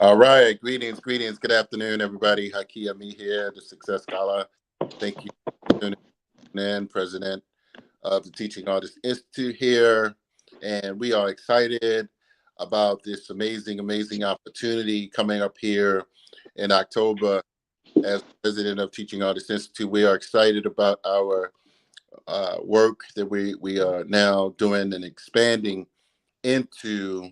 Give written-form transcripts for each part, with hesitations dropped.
All right, greetings, greetings. Good afternoon, everybody. Haki Ami here, the Success Scholar. Thank you for tuning in, President of the Teaching Artist Institute here. And we are excited about this amazing opportunity coming up here in October. As President of Teaching Artist Institute, we are excited about our work that we are now doing and expanding into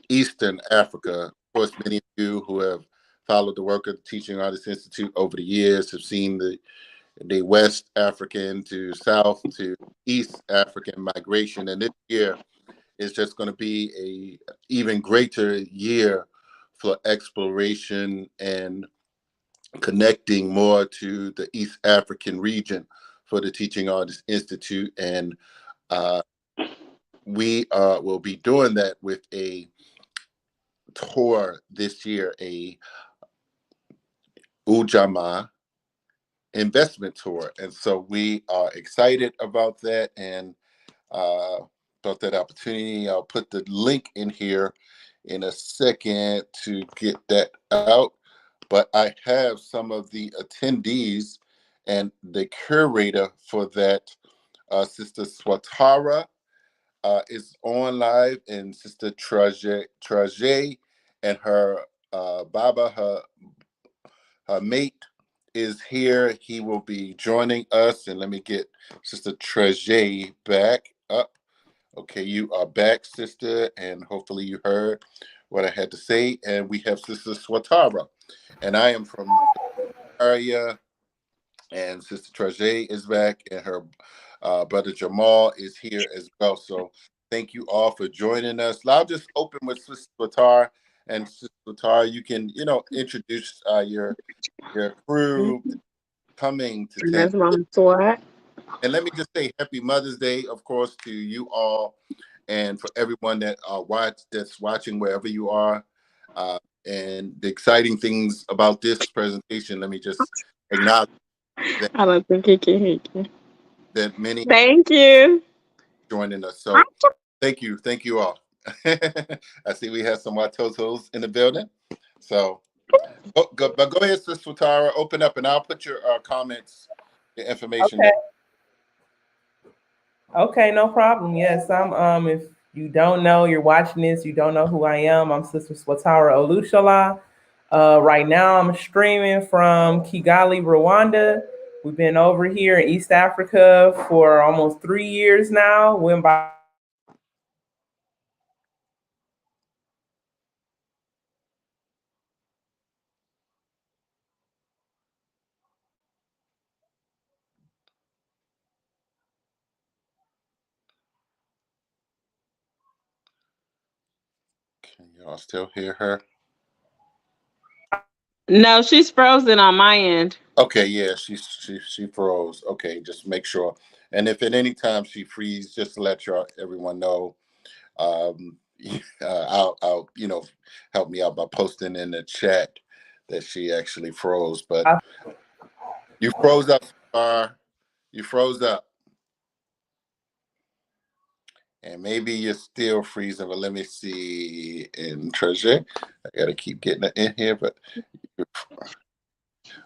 Eastern Africa. Of course, many of you who have followed the work of the Teaching Artists Institute over the years have seen the West African to South to East African migration. And this year is just going to be a even greater year for exploration and connecting more to the East African region for the Teaching Artists Institute. And we will be doing that with a tour this year, a Ujamaa investment tour. And so we are excited about that and about that opportunity. I'll put the link in here in a second to get that out. But I have some of the attendees and the curator for that, Sister Swatara, is on live, and Sister Traje and her Baba, her mate, is here. He will be joining us. And let me get Sister Traje back up. Okay, you are back, sister, and hopefully you heard what I had to say. And we have Sister Swatara, and I am from area, and Sister Traje is back, and her brother Jamal is here as well. So thank you all for joining us. I'll just open with Sister Swatara, and Sister Swatara, you can introduce your crew coming to Tanzania. And let me just say Happy Mother's Day, of course, to you all, and for everyone that's watching wherever you are. And the exciting things about this presentation, let me just acknowledge that, I don't think he can hear you. that many Thank you. joining us. So thank you all. I see we have some Watotos in the building. So go ahead, Sister Swatara, open up, and I'll put your comments, your information Okay. there. Okay, no problem. Yes, I'm if you don't know, you're watching this, you don't know who I am. I'm Sister Swatara Olushala. Right now I'm streaming from Kigali, Rwanda. We've been over here in East Africa for almost 3 years now. Went by Can y'all still hear her? No, she's frozen on my end. Okay, yeah, she froze. Okay, just make sure. And if at any time she freezes, just to let everyone know. Um, I'll help me out by posting in the chat that she actually froze. But you froze up, Star. You froze up, and maybe you're still freezing. But let me see in Treasure. I gotta keep getting it in here, but.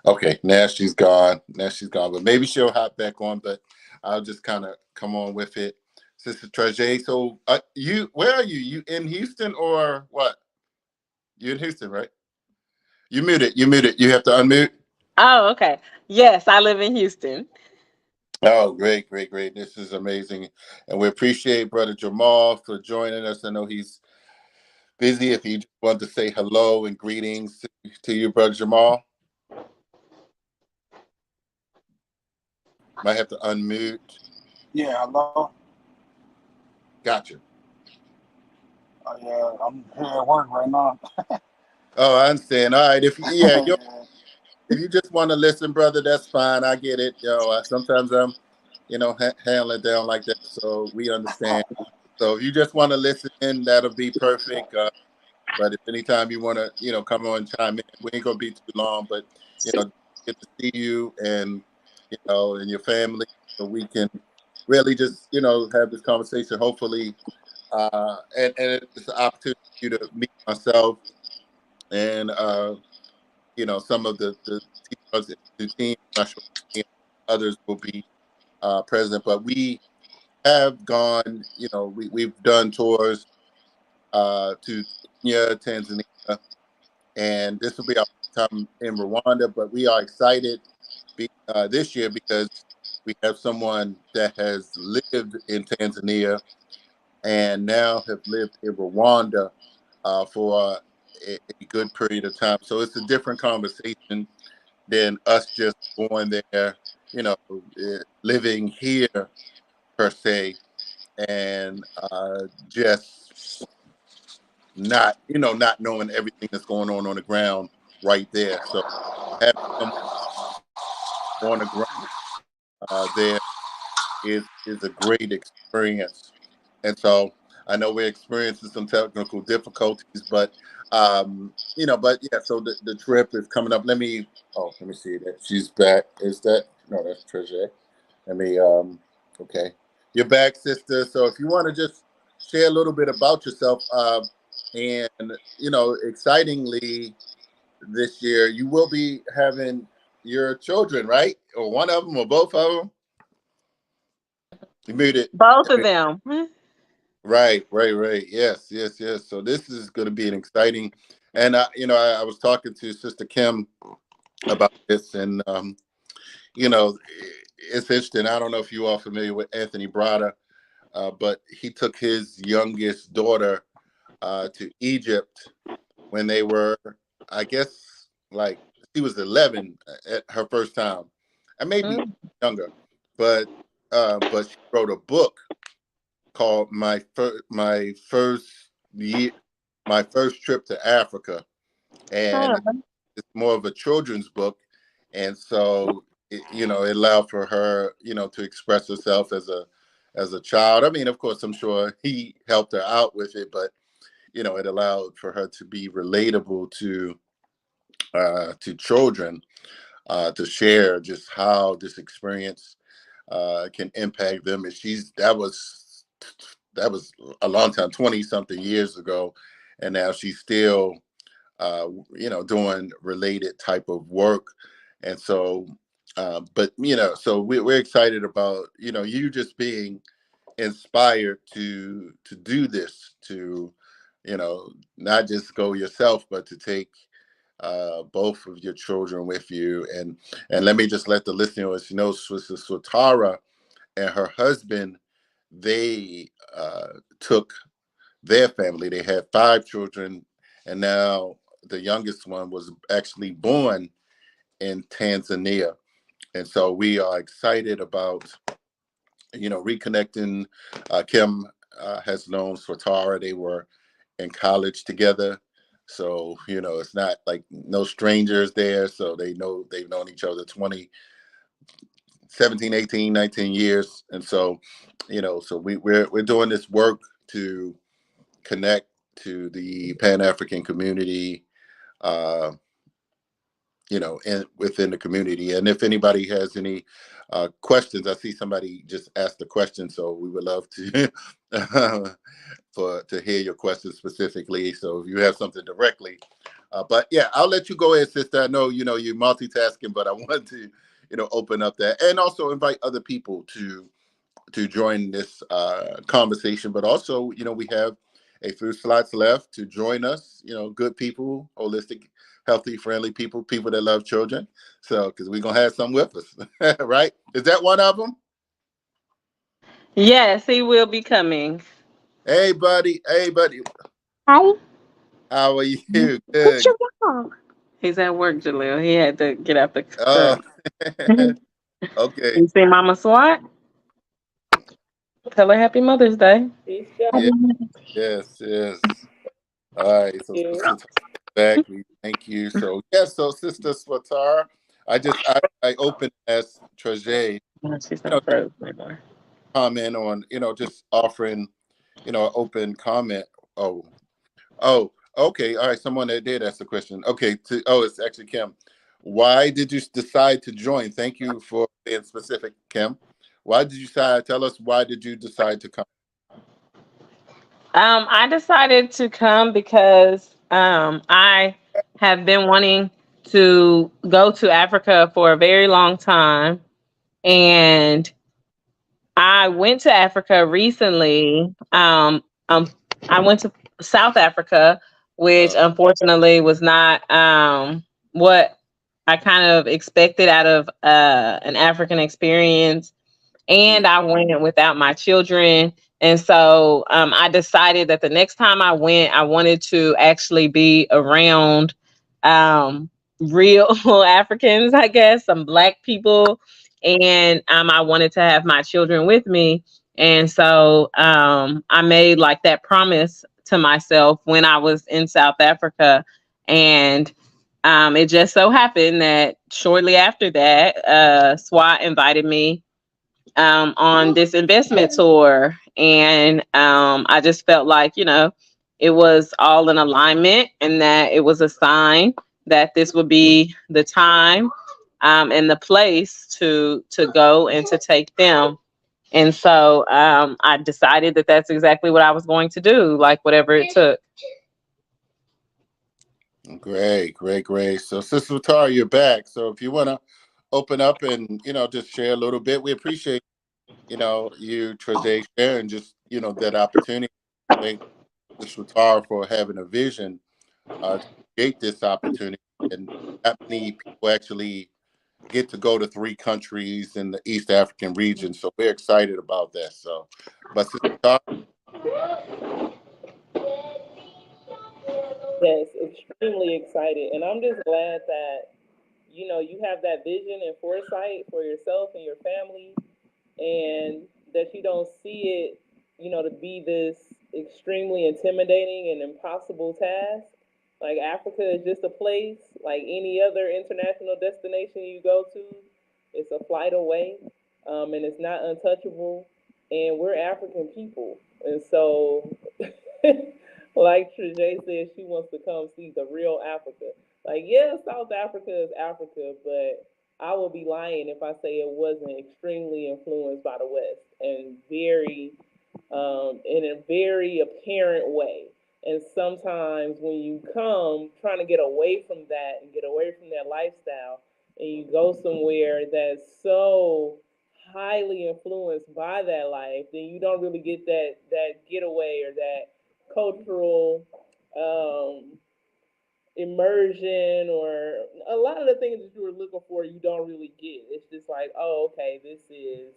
Okay, now she's gone. But maybe she'll hop back on. But I'll just kind of come on with it, Sister Traje. So, where are you? You in Houston or what? You in Houston, right? You muted. You have to unmute. Oh, okay. Yes, I live in Houston. Oh, great. This is amazing, and we appreciate Brother Jamal for joining us. I know he's busy. If he wants to say hello and greetings to you, Brother Jamal, might have to unmute. Yeah, hello. Gotcha. Yeah, I'm here at work right now. Oh, I understand. All right. If you just want to listen, brother, that's fine. I get it. Sometimes I'm, handling it down like that, so we understand. So if you just want to listen in, that'll be perfect. But if anytime you want to, come on and chime in, we ain't gonna be too long. But get to see you and and your family, so we can really just have this conversation. Hopefully, and it's an opportunity for you to meet myself and some of the new team. I'm not sure if others will be present, but we have gone. We've done tours to Kenya, Tanzania, and this will be our time in Rwanda. But we are excited this year because we have someone that has lived in Tanzania and now have lived in Rwanda for a good period of time. So it's a different conversation than us just going there, living here per se, and just not knowing everything that's going on the ground right there. So having someone on the ground there is a great experience. And so I know we're experiencing some technical difficulties, but but yeah, so the trip is coming up. Let me see that she's back. Is that no, that's Treasure. Let me okay. You're back, sister. So if you want to just share a little bit about yourself, and excitingly this year you will be having your children, right? Or one of them or both of them. You made it. Both of them. Right, right, right. Yes, yes, yes. So this is going to be an exciting, and I was talking to Sister Kim about this, and it's interesting. I don't know if you are familiar with Anthony Brada, but he took his youngest daughter to Egypt when they were, I guess, like she was 11 at her first time, and maybe Mm. younger, but she wrote a book called my first trip to Africa, and Oh. it's more of a children's book, and so it allowed for her to express herself as a child. I mean, of course, I'm sure he helped her out with it, but it allowed for her to be relatable to children, to share just how this experience can impact them. And that was a long time, 20 something years ago, and now she's still doing related type of work. And so but so we're excited about you just being inspired to do this, to not just go yourself, but to take both of your children with you. And let me just let the listeners know, Sister Swatara and her husband, they took their family. They had 5 children, and now the youngest one was actually born in Tanzania. And so we are excited about reconnecting. Kim has known Swatara. They were in college together. So, it's not like no strangers there. So they've known each other 20, 17, 18, 19 years. And so, so we're doing this work to connect to the Pan African community, uh, within the community. And if anybody has any questions, I see somebody just asked a question, so we would love to to hear your questions specifically. So if you have something directly, but yeah, I'll let you go ahead, sister. I know you're multitasking, but I want to open up that and also invite other people to join this conversation. But also, we have a few slots left to join us. Good people, holistic, healthy, friendly people that love children. So, because we're gonna have some with us, right? Is that one of them? Yes, he will be coming. Hey, buddy. Hey, buddy. Hi. How are you? What's Good. your dog? He's at work, Jaleel. He had to get out the Oh, truck. okay. You see Mama SWAT? Tell her Happy Mother's Day. Yeah. Yes. Yes. All right. So, Sister back. We thank you. So, yes. So, Sister Swatar, I opened as Trajet. No, she's Just not frozen anymore. comment on, just offering, open comment. Oh, oh, okay. All right. Someone that did ask the question. Okay. It's actually Kim. Why did you decide to join? Thank you for being specific, Kim. Why did you decide? Tell us, why did you decide to come? I decided to come because I have been wanting to go to Africa for a very long time. And I went to Africa recently. I went to South Africa, which Uh, unfortunately was not what I kind of expected out of an African experience. And mm, I went without my children. And so I decided that the next time I went, I wanted to actually be around um, real Africans, I guess, some Black people. And I wanted to have my children with me. And so I made like that promise to myself when I was in South Africa. And it just so happened that shortly after that, SWAT invited me on this investment tour. And I just felt like, it was all in alignment and that it was a sign that this would be the time and the place to go and to take them. And so I decided that that's exactly what I was going to do, like whatever it took. great, great, great. So, Sister Tara, you're back. So, if you want to open up and just share a little bit, we appreciate you, Trace, sharing just that opportunity. Thank Sister Tara for having a vision to create this opportunity, and that many people actually get to go to 3 countries in the East African region. So we're excited about that. So, but Sister Tara, Yes, extremely excited. And I'm just glad that, you have that vision and foresight for yourself and your family, and that you don't see it, to be this extremely intimidating and impossible task. Like Africa is just a place like any other international destination you go to. It's a flight away, and it's not untouchable. And we're African people, and so, like Trajay said, she wants to come see the real Africa. Like, yeah, South Africa is Africa, but I would be lying if I say it wasn't extremely influenced by the West and very, in a very apparent way. And sometimes when you come trying to get away from that and get away from that lifestyle, and you go somewhere that's so highly influenced by that life, then you don't really get that getaway or that cultural immersion, or a lot of the things that you were looking for you don't really get. It's just like, oh, okay, this is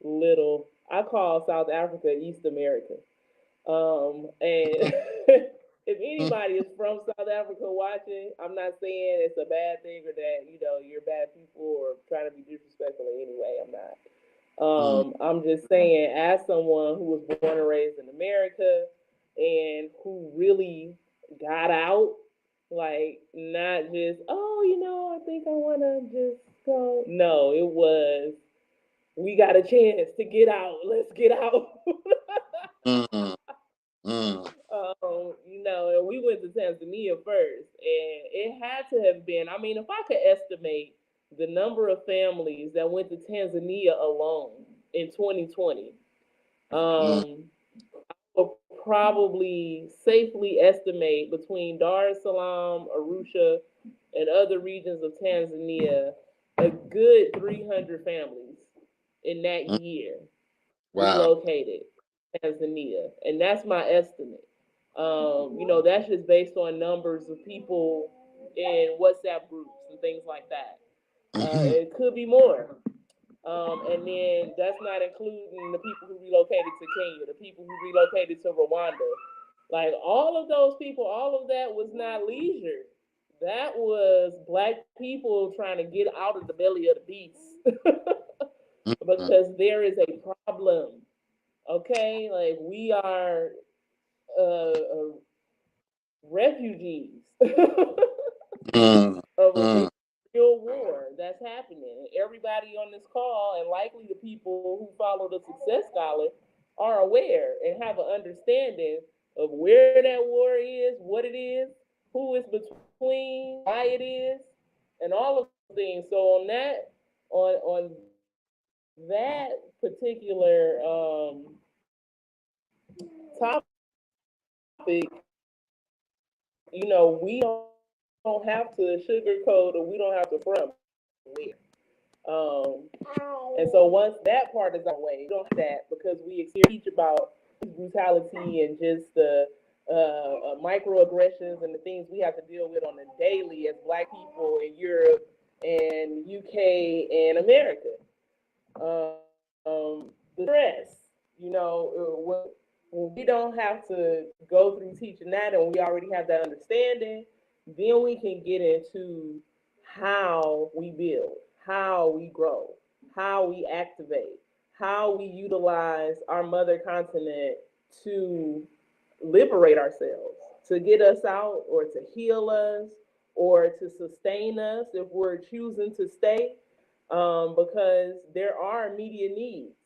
little, I call South Africa East America. And if anybody is from South Africa watching, I'm not saying it's a bad thing or that, you're bad people or trying to be disrespectful in any way. I'm not. mm, I'm just saying, as someone who was born and raised in America and who really got out, like not just, oh, I think I want to just go. No, it was, we got a chance to get out. Let's get out. mm, mm, And we went to Tanzania first, and it had to have been. I mean, if I could estimate the number of families that went to Tanzania alone in 2020, mm, um, will probably safely estimate between Dar es Salaam, Arusha, and other regions of Tanzania, a good 300 families in that mm. year Wow. relocated to Tanzania, and that's my estimate. That's just based on numbers of people in WhatsApp groups and things like that. Hmm. It could be more. And then that's not including the people who relocated to Kenya, the people who relocated to Rwanda. Like all of those people, all of that was not leisure. That was Black people trying to get out of the belly of the beast because there is a problem. Okay, like we are refugees Mm, of a mm, real war that's happening. Everybody on this call, and likely the people who follow the Success Scholar, are aware and have an understanding of where that war is, what it is, who is between, why it is, and all of those things. So on that particular topic, we don't have to sugarcoat or we don't have to front. Um, and so once that part is out of the way, we don't have that because we teach about brutality and just the microaggressions and the things we have to deal with on a daily as Black people in Europe and UK and America. The stress, when we don't have to go through teaching that and we already have that understanding, then we can get into how we build, how we grow, how we activate, how we utilize our mother continent to liberate ourselves, to get us out or to heal us or to sustain us if we're choosing to stay, because there are immediate needs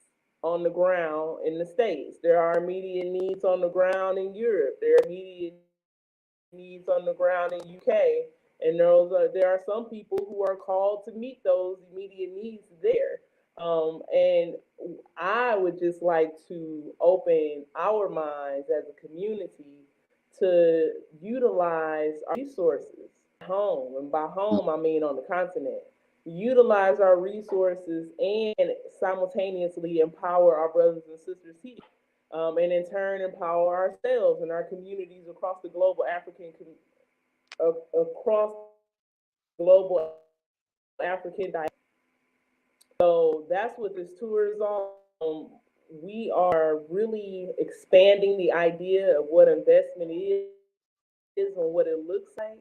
on the ground in the States. There are immediate needs on the ground in Europe. There are immediate needs on the ground in UK. And there are some people who are called to meet those immediate needs there. And I would just like to open our minds as a community to utilize our resources home. And by home, I mean on the continent. Utilize our resources and simultaneously empower our brothers and sisters here. And in turn, empower ourselves and our communities across the global across global African diaspora. So that's what this tour is on. We are really expanding the idea of what investment is and what it looks like.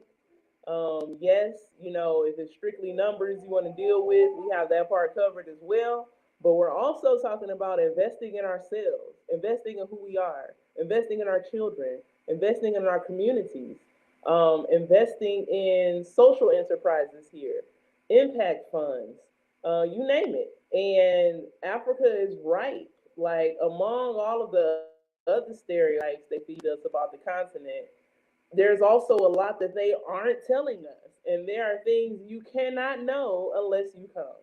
Yes, if it's strictly numbers you want to deal with, we have that part covered as well. But we're also talking about investing in ourselves, investing in who we are, investing in our children, investing in our communities, investing in social enterprises here, impact funds, you name it. And Africa is right. Like among all of the other stereotypes they feed us about the continent, there's also a lot that they aren't telling us. And there are things you cannot know unless you come.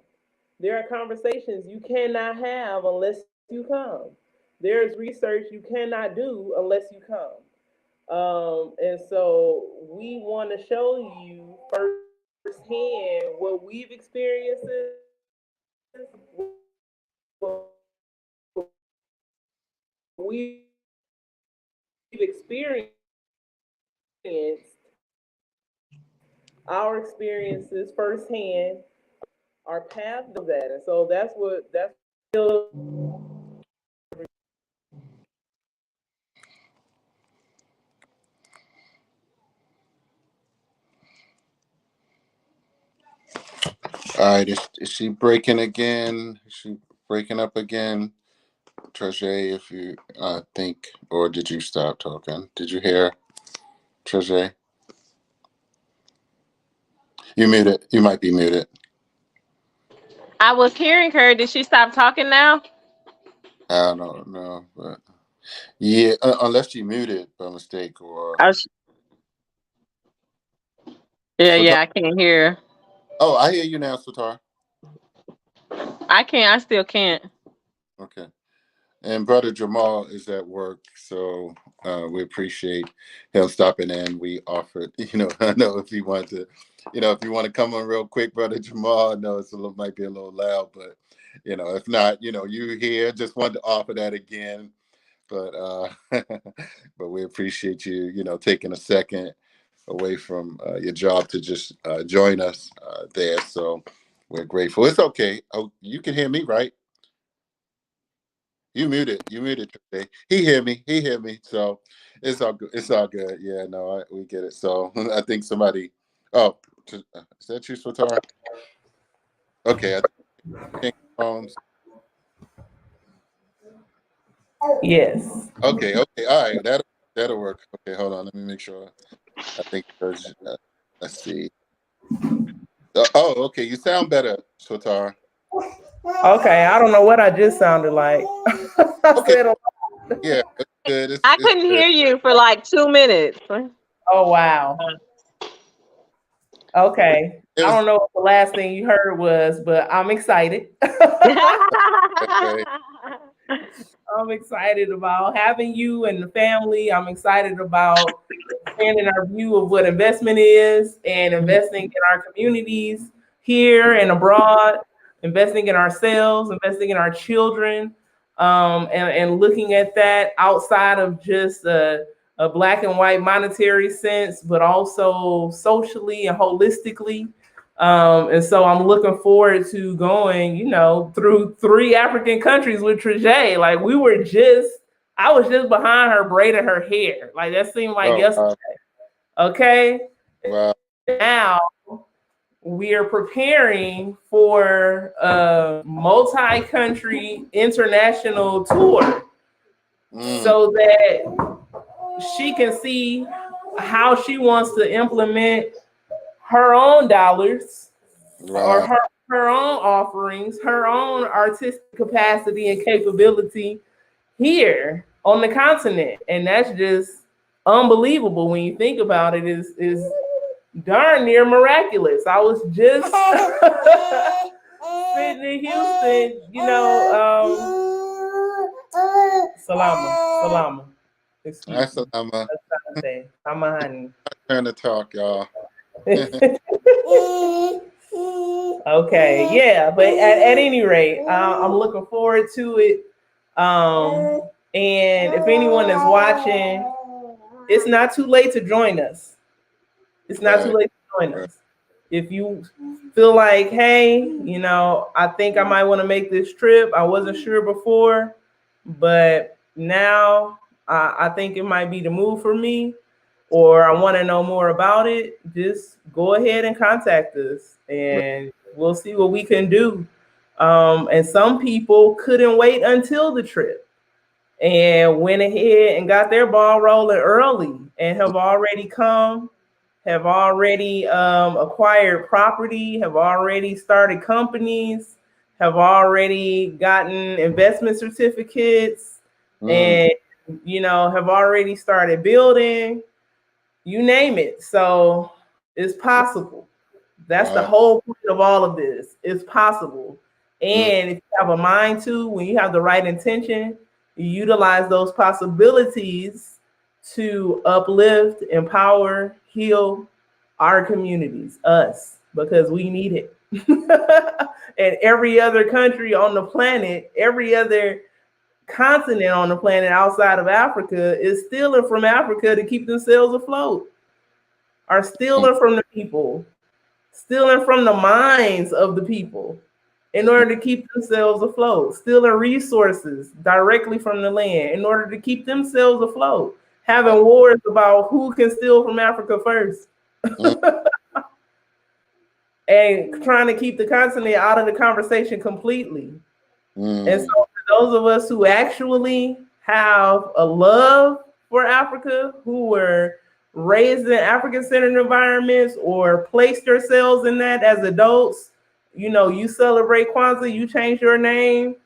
There are conversations you cannot have unless you come. There's research you cannot do unless you come. And so we want to show you firsthand what we've experienced, what we've experienced, our experiences firsthand, our path of that. And so that's All right, is she breaking again? Is she breaking up again? Treasure, if you think, or did you stop talking? Did you hear Treasure? You muted. You might be muted. I was hearing her. Did she stop talking now? I don't know, but yeah, unless you muted by mistake or. Oh, yeah, Swatar. yeah, I can't hear. Oh, I hear you now, Swatar. I can't. I still can't. Okay. And brother Jamal is at work, so we appreciate him stopping in. We offered, I know if you want to, if you want to come on real quick, brother Jamal. I know might be a little loud, but if not, you here. Just wanted to offer that again, but but we appreciate you, taking a second away from your job to just join us there. So we're grateful. It's okay. Oh, you can hear me, right? You muted. You muted today. He hear me. He hear me. So it's all good. It's all good. Yeah, no, we get it. So I think somebody. Oh, is that you, Swatar? Okay, I think phones. yes. Okay, okay, all right. That'll work. Okay, hold on. Let me make sure. I think there's. Let's see. Oh, okay. You sound better, Swatar. Okay, I don't know what I just sounded like. I Okay, said, yeah, it's good. I It's couldn't good. hear you for like 2 minutes. oh wow. Okay. It I was don't know what the last thing you heard was, but I'm excited. okay. I'm excited about having you and the family. I'm excited about expanding our view of what investment is and investing in our communities here and abroad, investing in ourselves, investing in our children, and looking at that outside of just a black and white monetary sense, but also socially and holistically. And so I'm looking forward to going, through 3 African countries with Trajay. Like I was just behind her braiding her hair. Like that seemed like Oh, yesterday. Okay. wow. Now we are preparing for a multi-country international tour Mm, so that she can see how she wants to implement her own dollars or wow. her own offerings, her own artistic capacity and capability here on the continent. And that's just unbelievable when you think about it. Is darn near miraculous. I was just sitting in Houston, Salama. Excuse That's me. Salama. Asante. I'm a honey. Turn to talk, y'all. Okay, yeah, but at any rate, I'm looking forward to it. And if anyone is watching, it's not too late to join us. It's not too Right, late to join right. us. If you feel like, hey, I think I might want to make this trip. I wasn't sure before, but now I think it might be the move for me, or I want to know more about it. Just go ahead and contact us, Right. and we'll see what we can do. And some people couldn't wait until the trip and went ahead and got their ball rolling early and have already acquired property, have already started companies, have already gotten investment certificates, Mm, and have already started building, you name it. So it's possible. That's the wow. whole point of all of this. It's possible. Mm, And if you have a mind to, when you have the right intention, you utilize those possibilities to uplift, empower, heal our communities, us, because we need it. And every other country on the planet, every other continent on the planet outside of Africa is stealing from Africa to keep themselves afloat, are mm, stealing from the people, stealing from the minds of the people in mm, order to keep themselves afloat, stealing resources directly from the land in order to keep themselves afloat, wow. having wars about who can steal from Africa first, Mm, and trying to keep the continent out of the conversation completely. And so, mm, for those of us who actually have a love for Africa, who were raised in African centered environments or placed yourselves in that as adults, you celebrate Kwanzaa, you change your name,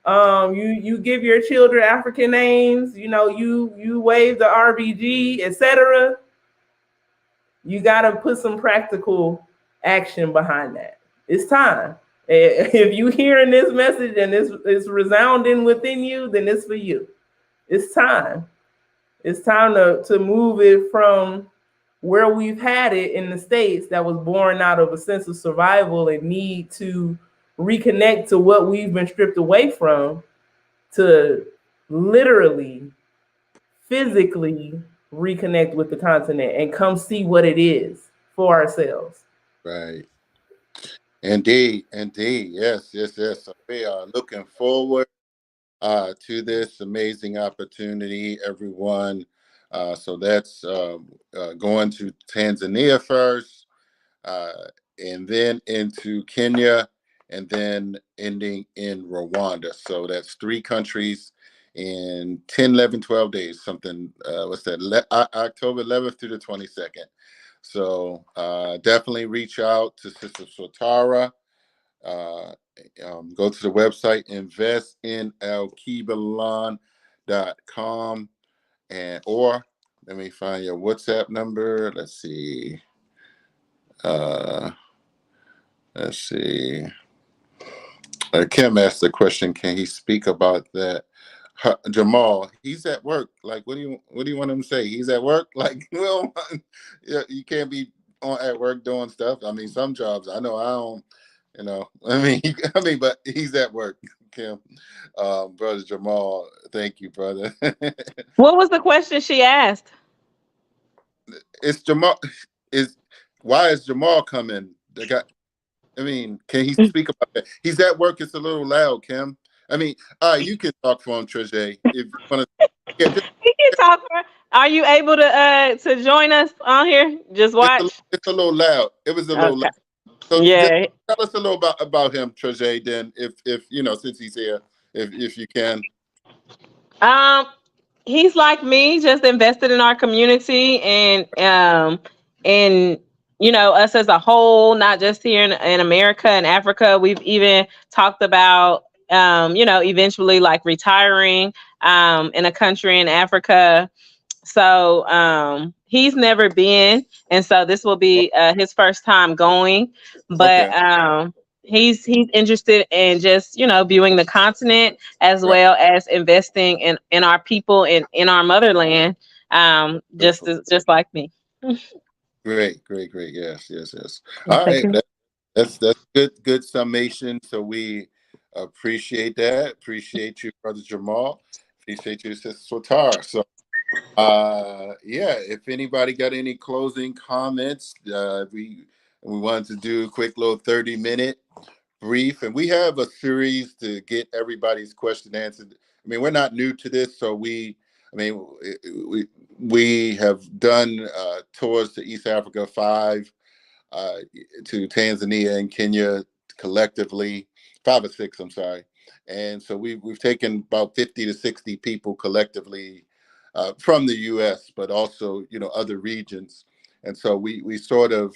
you give your children African names, you wave the RBG, etc. You got to put some practical action behind that. It's time. If you hearing this message and it's resounding within you, then it's for you. It's time. It's time to move it from where we've had it in the States, that was born out of a sense of survival and need to reconnect to what we've been stripped away from, to literally, physically reconnect with the continent and come see what it is for ourselves. right. Indeed, indeed. Yes, yes, yes. So we are looking forward to this amazing opportunity, everyone. So that's going to Tanzania first, uh, and then into Kenya, and then ending in Rwanda. So that's 3 countries in 10, 11, 12 days, something, what's that, October 11th through the 22nd. So definitely reach out to Sister Sotara. Uh, go to the website investinelkibalon.com, and or let me find your WhatsApp number. Uh, let's see. Kim asked the question, can he speak about that Jamal, he's at work. Like, what do you want him to say? He's at work. Like, well, yeah, you can't be at work doing stuff. I mean, some jobs I know I don't. You know, but he's at work. Kim, brother Jamal, thank you, brother. What was the question she asked? It's Jamal. Is why is Jamal coming? The guy. I mean, can he speak about that? He's at work. It's a little loud, Kim. I mean, you can talk for him, Treje, if you want to. Yeah, just, He can talk. Are you able to join us on here? Just watch. it's a little loud. It was a little loud. Okay. So just Yeah. tell us a little about him, Treje. Then, if you know, since he's here, if you can. Um, he's like me, just invested in our community and us as a whole, not just here in America and Africa. We've even talked about eventually like retiring in a country in Africa. So he's never been, and so this will be his first time going. But Okay. he's interested in just viewing the continent as Right. well as investing in our people in our motherland. Beautiful. Just like me. Great. Yes. Well, All thank right. you. That's good summation. So we appreciate that. Appreciate you, brother Jamal. Appreciate you, sister Swatar. So yeah, if anybody got any closing comments, we wanted to do a quick little 30-minute brief, and we have a series to get everybody's question answered. I mean, we're not new to this, so I mean, we have done tours to East Africa, 5 to Tanzania and Kenya collectively, 5 or 6, I'm sorry. And so we've taken about 50 to 60 people collectively from the U.S., but also other regions. And so we sort of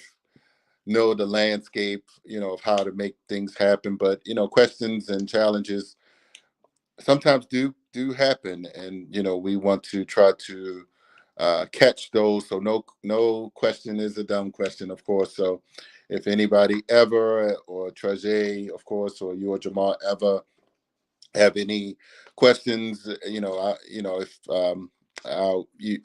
know the landscape, of how to make things happen. But questions and challenges sometimes do happen, and we want to try to catch those. So no question is a dumb question, of course. So if anybody ever, or Traje, of course, or you or Jamal ever have any questions, if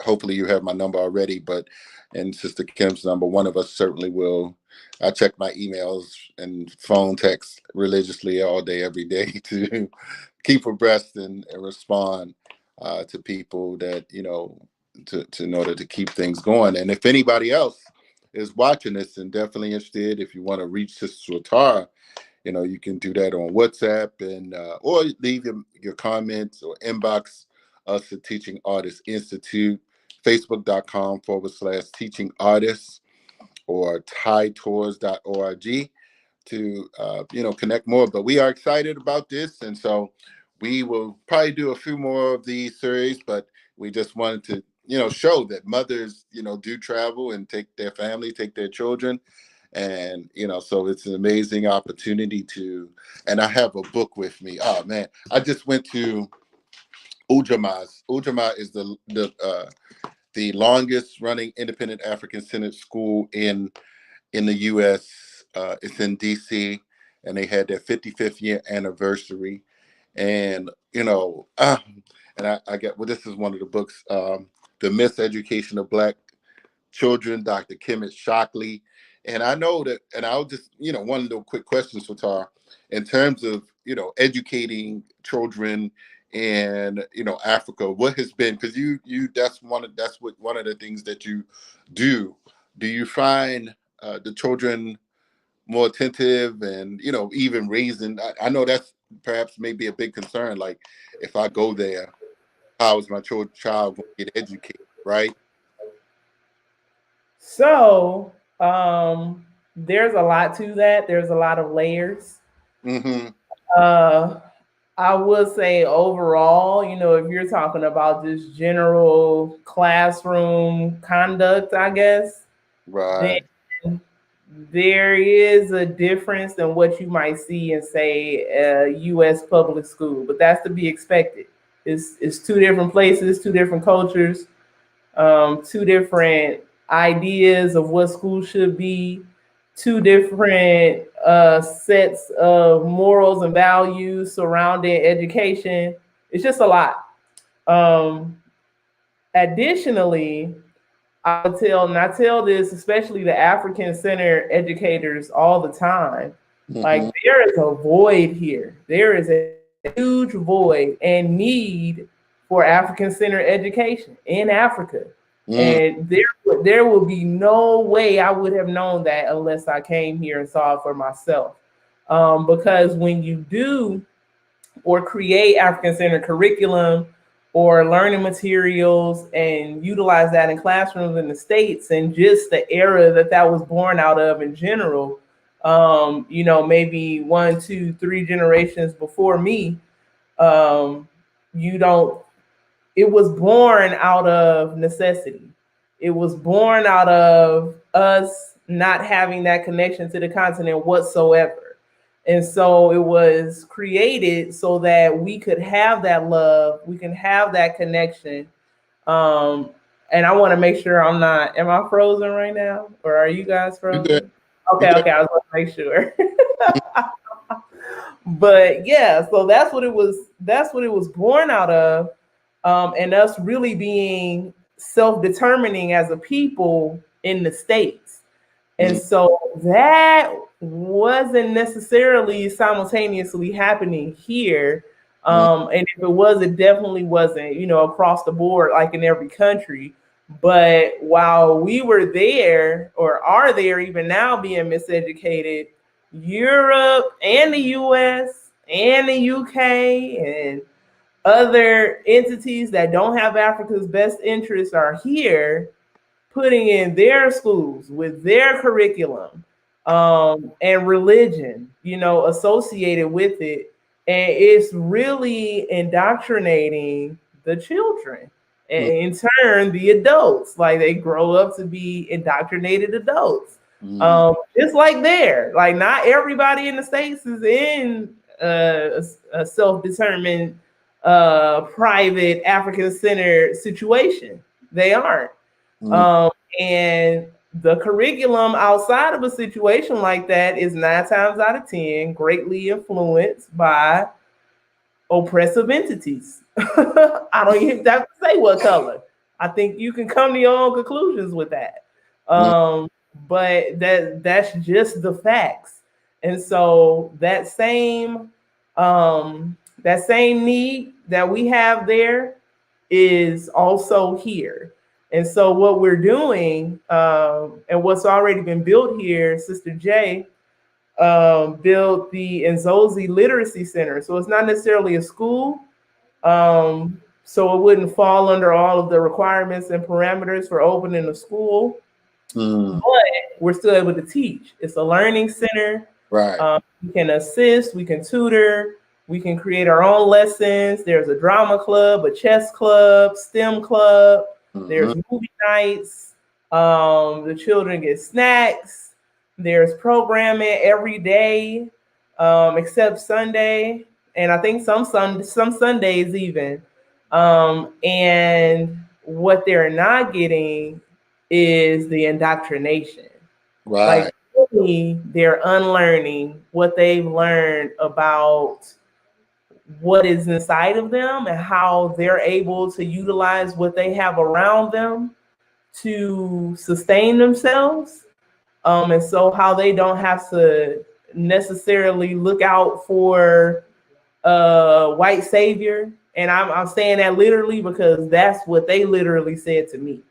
hopefully you have my number already, but and Sister Kim's number, one of us certainly will. I check my emails and phone texts religiously all day, every day to keep abreast and respond to people that to in order to keep things going. And if anybody else is watching this and definitely interested, if you want to reach Sister Swatara, you can do that on WhatsApp and or leave your comments or inbox us at Teaching Artists Institute, facebook.com/teaching artists, or ThaiTours.org to connect more. But we are excited about this, and so we will probably do a few more of these series. But we just wanted to show that mothers do travel and take their family, take their children. And so it's an amazing opportunity and I have a book with me. Oh man, I just went to Ujamaa is the longest running independent African Centered school in the U.S. It's in D.C. and they had their 55th year anniversary. And and I get, well, this is one of the books, The Miseducation of Black Children, Dr. Kemet Shockley. And I know that, and I'll just, one little quick question, Satar, in terms of, educating children in, Africa, what has been, because that's one of the things that you do. Do you find the children more attentive and, even raising, I know that's perhaps maybe a big concern. Like if I go there, how is my child going to get educated, right? So there's a lot to that. There's a lot of layers. Mm-hmm. I would say overall, if you're talking about just general classroom conduct, I guess, then Right. there is a difference than what you might see in, say, a U.S. public school, but that's to be expected. It's two different places, two different cultures, two different ideas of what school should be, two different sets of morals and values surrounding education. It's just a lot. Um, Additionally, and I tell this especially the African Center educators all the time. Like Mm-hmm. there is a void here. There is a huge void and need for African Center education in Africa. Mm-hmm. And there will be no way I would have known that unless I came here and saw it for myself. Because when you do or create African centered curriculum or learning materials and utilize that in classrooms in the States and just the era that that was born out of in general, maybe 1, 2, 3 generations before me, um, you don't it was born out of necessity. It was born out of us not having that connection to the continent whatsoever. And so it was created so that we could have that love, we can have that connection. Um, and I want to make sure I'm not, am I frozen right now? Or are you guys You good? frozen? You Okay, good? I was going to make sure. But yeah, so that's what it was born out of, and us really being self-determining as a people in the States. And Mm-hmm. so that wasn't necessarily simultaneously happening here. And if it was, it definitely wasn't, across the board like in every country. But while we were there or are there even now being miseducated, Europe and the US and the UK and other entities that don't have Africa's best interests are here putting in their schools with their curriculum, and religion, associated with it. And it's really indoctrinating the children. And in turn, the adults, like they grow up to be indoctrinated adults. Mm-hmm. Just like there, like not everybody in the States is in a self-determined, private African-centered situation. They aren't. Mm-hmm. Um, and the curriculum outside of a situation like that is 9 times out of 10 greatly influenced by oppressive entities. I don't even have to say what color. I think you can come to your own conclusions with that. But that's just the facts. And so that same need that we have there is also here. And so what we're doing, and what's already been built here, Sister J built the Nzozi Literacy Center. So it's not necessarily a school, so it wouldn't fall under all of the requirements and parameters for opening a school, Mm-hmm. but we're still able to teach. It's a learning center. Right. We can assist, we can tutor, we can create our own lessons. There's a drama club, a chess club, STEM club. Mm-hmm. There's movie nights. The children get snacks. There's programming every day, except Sunday, and I think some Sundays even. And what they're not getting is the indoctrination. Right. Like really, they're unlearning what they've learned about what is inside of them and how they're able to utilize what they have around them to sustain themselves. And so how they don't have to necessarily look out for a white savior. And I'm saying that literally because that's what they literally said to me.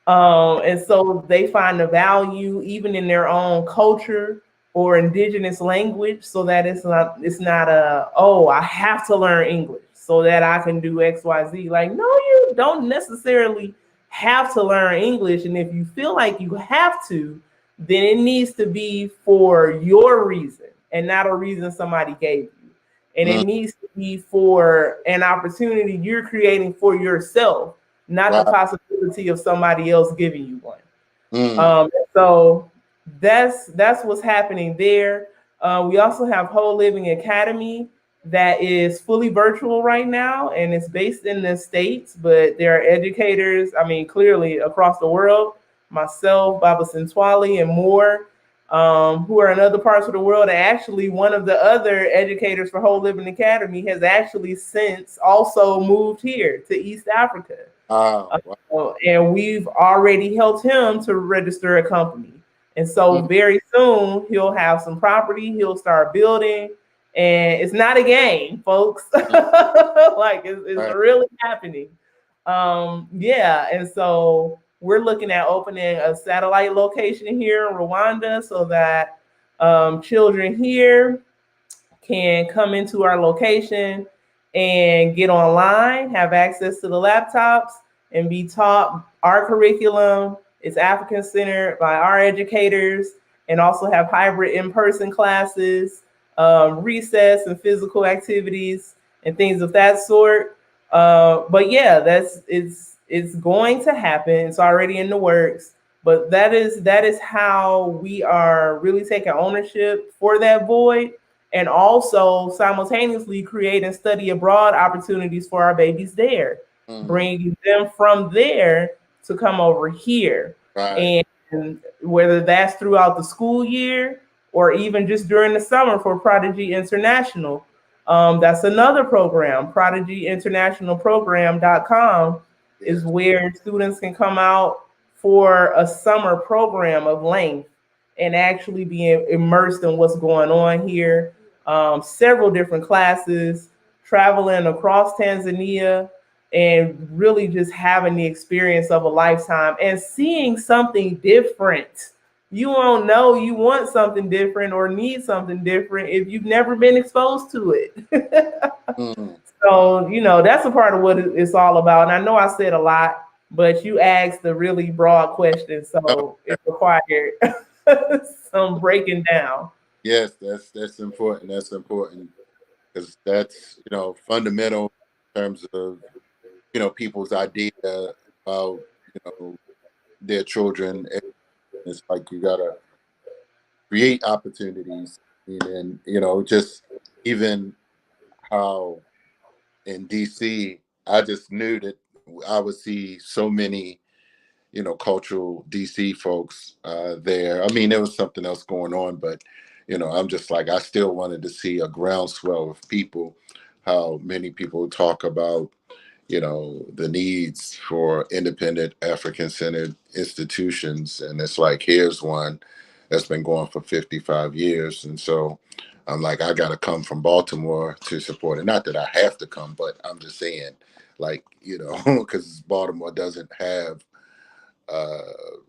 And so they find the value even in their own culture or indigenous language, so that it's not a, oh, I have to learn English so that I can do XYZ. Like, no, you don't necessarily have to learn English. And if you feel like you have to, then it needs to be for your reason and not a reason somebody gave you. And it needs to be for an opportunity you're creating for yourself, not the Right. possibility of somebody else giving you one. Mm-hmm. So that's what's happening there. We also have Whole Living Academy that is fully virtual right now, and it's based in the States, but there are educators, I mean, clearly across the world, myself, Baba Sintwali, and more, who are in other parts of the world. And actually, one of the other educators for Whole Living Academy has actually since also moved here to East Africa. Wow. And we've already helped him to register a company. And so very soon he'll have some property, he'll start building, and it's not a game, folks. Like it's Right. really happening. Yeah, and so we're looking at opening a satellite location here in Rwanda so that children here can come into our location and get online, have access to the laptops, and be taught our curriculum. It's African centered by our educators, and also have hybrid in-person classes, recess and physical activities, and things of that sort. But yeah, it's going to happen. It's already in the works. But that is how we are really taking ownership for that void, and also simultaneously create and study abroad opportunities for our babies there, bringing them from there to come over here. Right. And whether that's throughout the school year or even just during the summer for Prodigy International. That's another program, prodigyinternationalprogram.com is where students can come out for a summer program of length and actually be immersed in what's going on here. Several different classes, traveling across Tanzania, and really just having the experience of a lifetime and seeing something different. You won't know you want something different or need something different if you've never been exposed to it. So, that's a part of what it's all about. And I know I said a lot, but you asked a really broad question, so it required some breaking down. Yes, that's important. That's important because that's fundamental in terms of people's idea about their children. It's like you gotta create opportunities, and just even how in DC, I just knew that I would see so many cultural DC folks there. I mean, there was something else going on, but I'm just like, I still wanted to see a groundswell of people. How many people talk about the needs for independent African-centered institutions, and it's like, here's one that's been going for 55 years, and so I'm like, I got to come from Baltimore to support it. Not that I have to come, but I'm just saying, like, because Baltimore doesn't have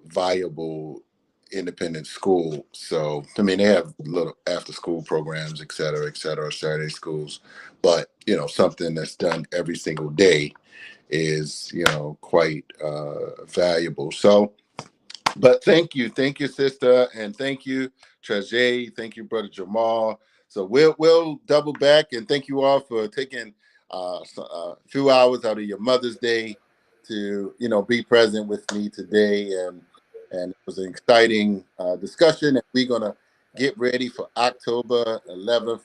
viable independent school. So, I mean, they have little after school programs, et cetera, Saturday schools, but, something that's done every single day is, quite valuable. So, but thank you, sister, and thank you, Traje, thank you, brother Jamal. So we'll double back, and thank you all for taking a few hours out of your Mother's Day to be present with me today, and it was an exciting discussion, and we're gonna get ready for October 11th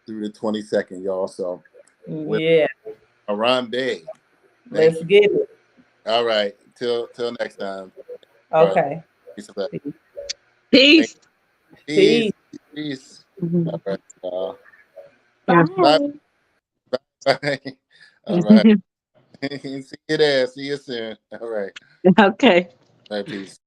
through the 22nd, y'all. So with Yeah, Harambe, thank let's you. get it. All right, till next time. All right, Okay. peace and blessings. Peace. Peace. Peace. Peace. Mhm. All right. Bye. Bye. Bye. All right. See you there. See you soon. All right. Okay. All right. Peace.